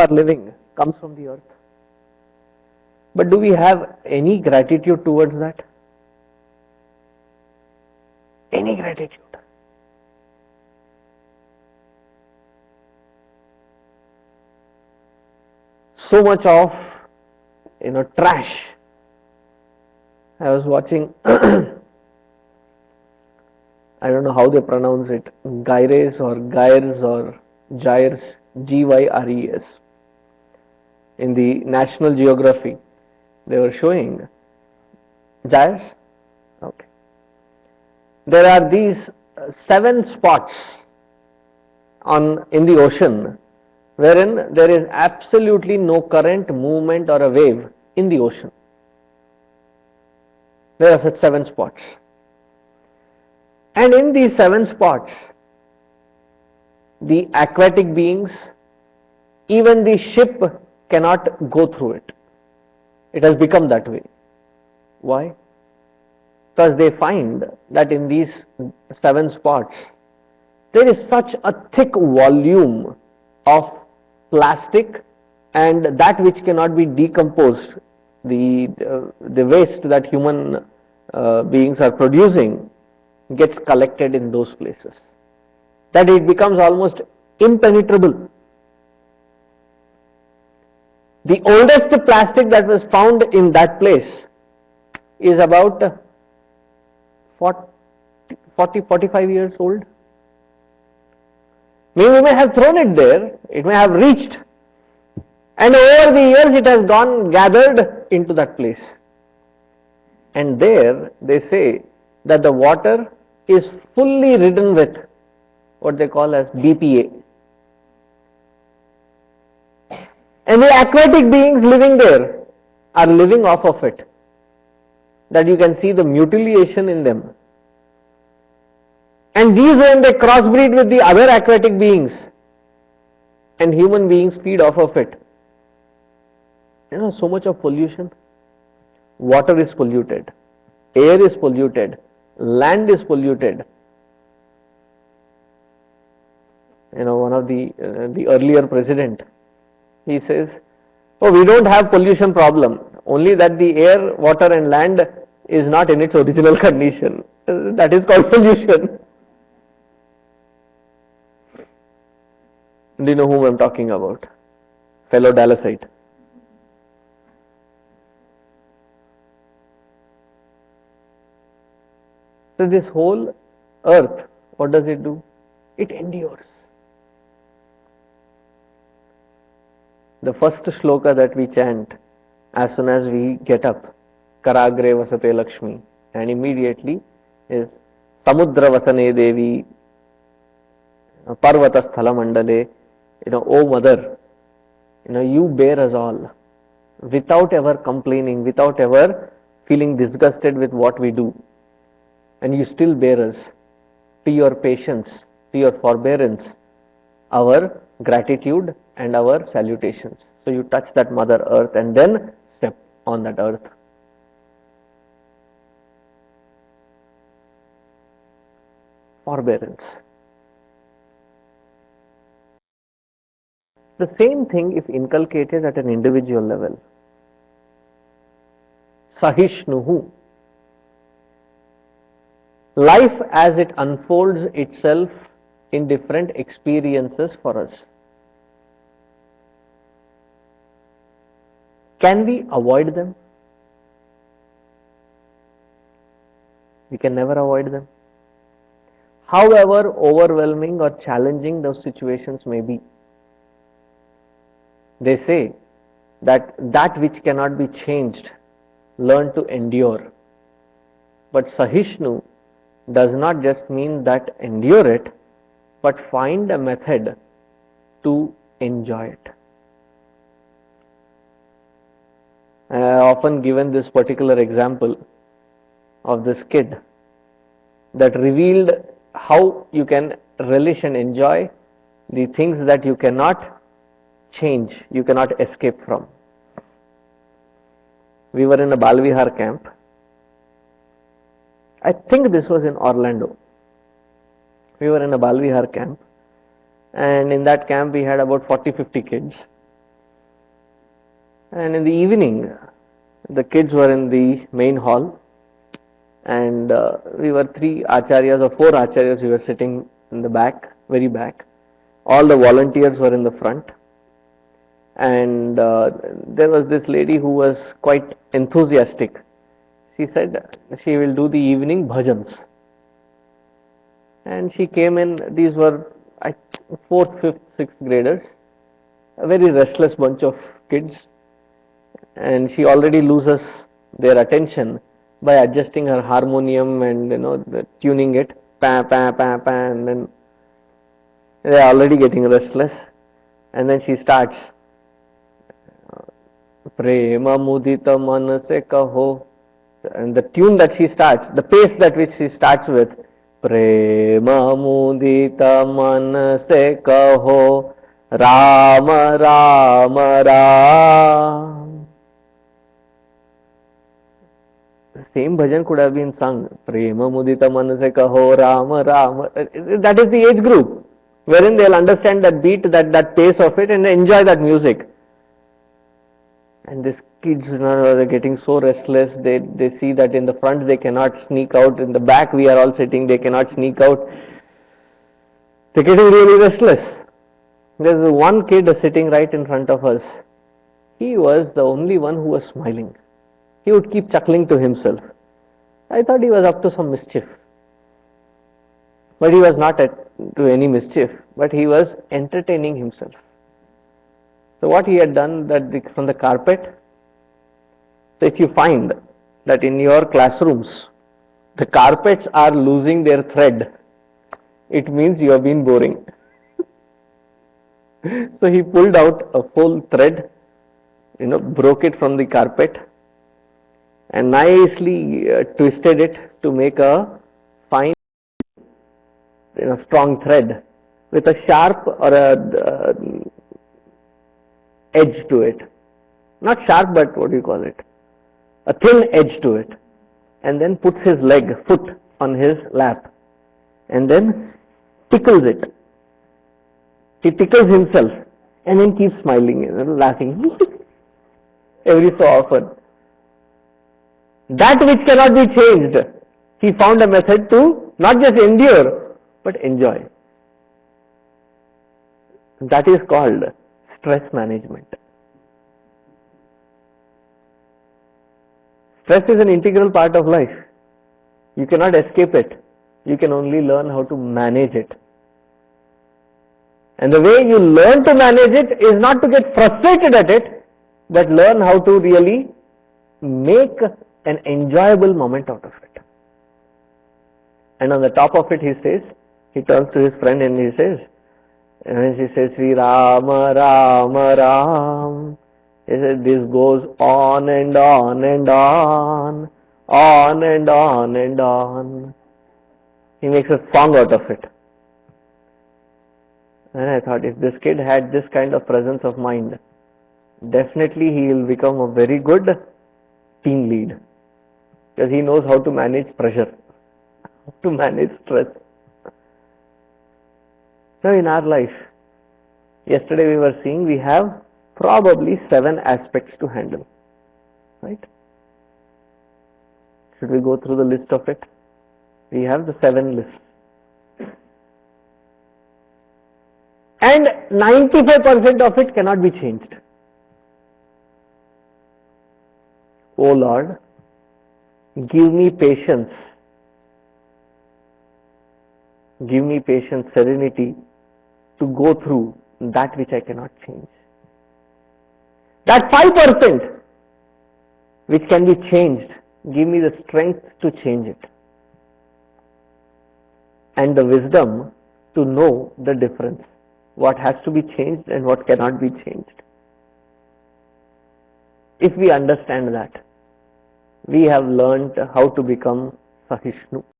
are living comes from the earth. But do we have any gratitude towards that? Any gratitude? So much of trash. I was watching I don't know how they pronounce it, Gyres or Gyres, Gyres. In the National Geography, they were showing Gyres. Okay. There are these 7 spots in the ocean wherein there is absolutely no current, movement or a wave in the ocean. There are such 7 spots. And in these 7 spots, the aquatic beings, even the ship cannot go through it. It has become that way. Why? Because they find that in these 7 spots, there is such a thick volume of plastic and that which cannot be decomposed, the waste that human beings are producing gets collected in those places, that it becomes almost impenetrable. The oldest plastic that was found in that place is about 45 years old. We may have thrown it there, it may have reached, and over the years it has gone gathered into that place. And there they say that the water is fully ridden with what they call as BPA. And the aquatic beings living there are living off of it. That you can see the mutilation in them. And these, when they crossbreed with the other aquatic beings, and human beings feed off of it. So much of pollution. Water is polluted, air is polluted, land is polluted. One of the earlier president, he says, oh, we don't have pollution problem, only that the air, water and land is not in its original condition. That is called pollution. Do you know whom I am talking about? Fellow Dalasite. So this whole earth, what does it do? It endures. The first shloka that we chant as soon as we get up, Karagre Vasate Lakshmi, and immediately is Samudra Vasane Devi, Parvata Sthala Mandale, O Mother, you bear us all without ever complaining, without ever feeling disgusted with what we do. And you still bear us, to your patience, to your forbearance, our gratitude and our salutations. So you touch that Mother Earth and then step on that earth. Forbearance. The same thing if inculcated at an individual level. Sahishnuhu. Life as it unfolds itself in different experiences for us. Can we avoid them? We can never avoid them. However overwhelming or challenging those situations may be. They say that which cannot be changed, learn to endure. But Sahishnu does not just mean that endure it, but find a method to enjoy it. I have often given this particular example of this kid that revealed how you can relish and enjoy the things that you cannot change, you cannot escape from. We were in a Balvihar camp. I think this was in Orlando. We were in a Balvihar camp, and in that camp we had about 40-50 kids. And in the evening, the kids were in the main hall, and we were three acharyas or four acharyas. We were sitting in the back, very back. All the volunteers were in the front, and there was this lady who was quite enthusiastic. She said she will do the evening bhajans, and she came in. These were fourth, fifth, sixth graders, a very restless bunch of kids, and she already loses their attention by adjusting her harmonium and tuning it, pa pa pa pa, and then they are already getting restless, and then she starts prema mudita man se kaho, and the tune that she starts, the pace that which she starts with, prema mudita man se kaho Rama Rama Ram. The same bhajan could have been sung, prema mudita man se kaho Rama Rama. That is the age group wherein they will understand that beat, that pace of it, and enjoy that music. And these kids are getting so restless. They see that in the front they cannot sneak out, in the back we are all sitting, they cannot sneak out. They're getting really restless. There's one kid sitting right in front of us. He was the only one who was smiling. He would keep chuckling to himself. I thought he was up to some mischief. But he was not to any mischief, but he was entertaining himself. So what he had done, that from the carpet, so if you find that in your classrooms the carpets are losing their thread, it means you have been boring. So he pulled out a full thread, broke it from the carpet and nicely twisted it to make a fine, strong thread with a sharp or a edge to it. Not sharp, but what do you call it? A thin edge to it. And then puts his foot on his lap and then tickles it. He tickles himself and then keeps smiling and laughing every so often. That which cannot be changed, he found a method to not just endure but enjoy. That is called stress management. Stress is an integral part of life. You cannot escape it. You can only learn how to manage it. And the way you learn to manage it is not to get frustrated at it, but learn how to really make an enjoyable moment out of it. And on the top of it, he turns to his friend and he says, Sri Rama Rama Ram. He said, this goes on and on and on, on and on and on. He makes a song out of it. And I thought, if this kid had this kind of presence of mind, definitely he will become a very good team lead. Because he knows how to manage pressure, how to manage stress. So in our life, yesterday we were seeing we have probably 7 aspects to handle. Right? Should we go through the list of it? We have the 7 lists. And 95% of it cannot be changed. Oh Lord, give me patience. Give me patience, serenity to go through that which I cannot change. That 5% which can be changed, give me the strength to change it. And the wisdom to know the difference. What has to be changed and what cannot be changed. If we understand that, we have learned how to become Sahishnu.